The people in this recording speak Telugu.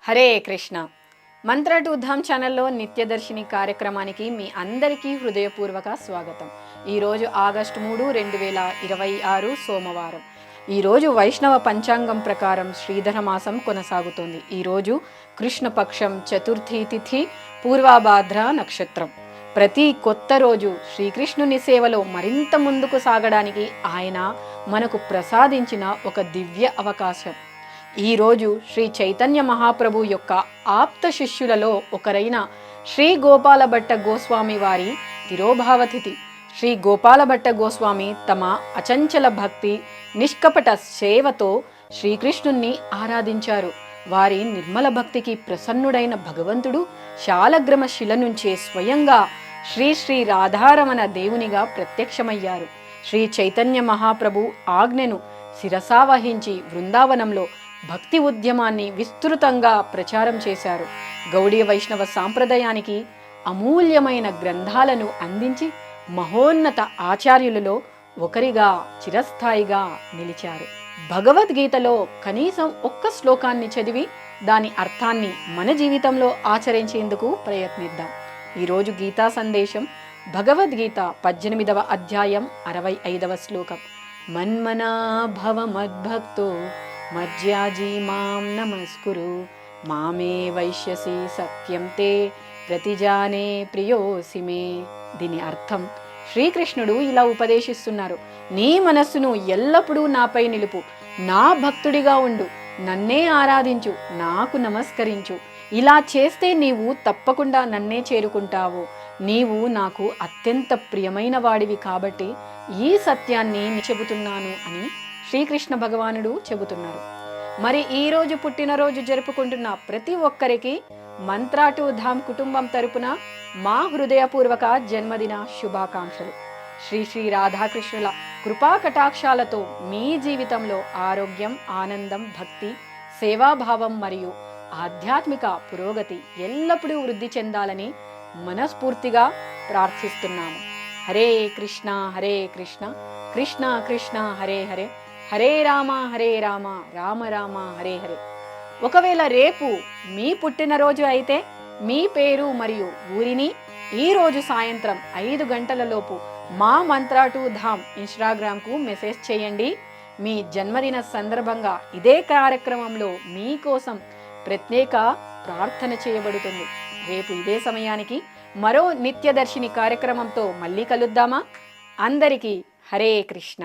హరే కృష్ణ. మంత్ర టు ధామ్ ఛానల్లో నిత్యదర్శిని కార్యక్రమానికి మీ అందరికీ హృదయపూర్వక స్వాగతం. ఈరోజు ఆగస్టు 3, 2026 సోమవారం. ఈరోజు వైష్ణవ పంచాంగం ప్రకారం శ్రీధర మాసం కొనసాగుతోంది. ఈరోజు కృష్ణపక్షం చతుర్థి తిథి, పూర్వాభాద్ర నక్షత్రం. ప్రతి కొత్త రోజు శ్రీకృష్ణుని సేవలో మరింత ముందుకు సాగడానికి ఆయన మనకు ప్రసాదించిన ఒక దివ్య అవకాశం. ఈరోజు శ్రీ చైతన్య మహాప్రభు యొక్క ఆప్త శిష్యులలో ఒకరైన శ్రీ గోపాలభట్ట గోస్వామి వారి తిరోభావతిథి. శ్రీ గోపాలభట్ట గోస్వామి తమ అచంచల భక్తి, నిష్కపట సేవతో శ్రీకృష్ణుణ్ణి ఆరాధించారు. వారి నిర్మల భక్తికి ప్రసన్నుడైన భగవంతుడు శాలగ్రామ శిల నుంచే స్వయంగా శ్రీ శ్రీ రాధారమణ దేవునిగా ప్రత్యక్షమయ్యారు. శ్రీ చైతన్య మహాప్రభు ఆజ్ఞను శిరసావహించి బృందావనంలో భక్తి ఉద్యమాన్ని విస్తృతంగా ప్రచారం చేశారు. గౌడీయ వైష్ణవ సాంప్రదాయానికి అమూల్యమైన గ్రంథాలను అందించి మహోన్నత ఆచార్యులలో ఒకరిగా చిరస్థాయిగా నిలిచారు. భగవద్గీతలో కనీసం ఒక్క శ్లోకాన్ని చదివి దాని అర్థాన్ని మన జీవితంలో ఆచరించేందుకు ప్రయత్నిద్దాం. ఈరోజు గీతా సందేశం భగవద్గీత 18వ అధ్యాయం 65వ శ్లోకం. మన్మనా భవ మద్భక్తో మజ్యాజీ మాం నమస్కురు మామే వైశ్యసి సత్యం తే ప్రతిజానే ప్రియోసి మే. దీని అర్థం శ్రీకృష్ణుడు ఇలా ఉపదేశిస్తున్నారు: నీ మనస్సును ఎల్లప్పుడూ నాపై నిలుపు, నా భక్తుడిగా ఉండు, నన్నే ఆరాధించు, నాకు నమస్కరించు. ఇలా చేస్తే నీవు తప్పకుండా నన్నే చేరుకుంటావు. నీవు నాకు అత్యంత ప్రియమైన వాడివి కాబట్టి ఈ సత్యాన్ని చెబుతున్నాను అని శ్రీకృష్ణ భగవానుడు చెబుతున్నారు. మరి ఈరోజు పుట్టినరోజు జరుపుకుంటున్న ప్రతి ఒక్కరికి మంత్ర టు ధామ్ కుటుంబం తరపున మా హృదయపూర్వక జన్మదిన శుభాకాంక్షలు. శ్రీ శ్రీ రాధాకృష్ణుల కృపా కటాక్షాలతో మీ జీవితంలో ఆరోగ్యం, ఆనందం, భక్తి, సేవాభావం మరియు ఆధ్యాత్మిక పురోగతి ఎల్లప్పుడూ వృద్ధి చెందాలని మనస్ఫూర్తిగా ప్రార్థిస్తున్నాము. హరే కృష్ణ కృష్ణ కృష్ణ హరే హరే, హరే రామ రామ రామ హరే హరే. ఒకవేళ రేపు మీ పుట్టినరోజు అయితే మీ పేరు మరియు ఊరిని ఈరోజు సాయంత్రం 5 గంటలలోపు మా మంత్ర టు ధామ్ ఇన్స్టాగ్రామ్కు మెసేజ్ చేయండి. మీ జన్మదిన సందర్భంగా ఇదే కార్యక్రమంలో మీకోసం ప్రత్యేక ప్రార్థన చేయబడుతుంది. రేపు ఇదే సమయానికి మరో నిత్యదర్శిని కార్యక్రమంతో మళ్ళీ కలుద్దామా? అందరికీ హరే కృష్ణ.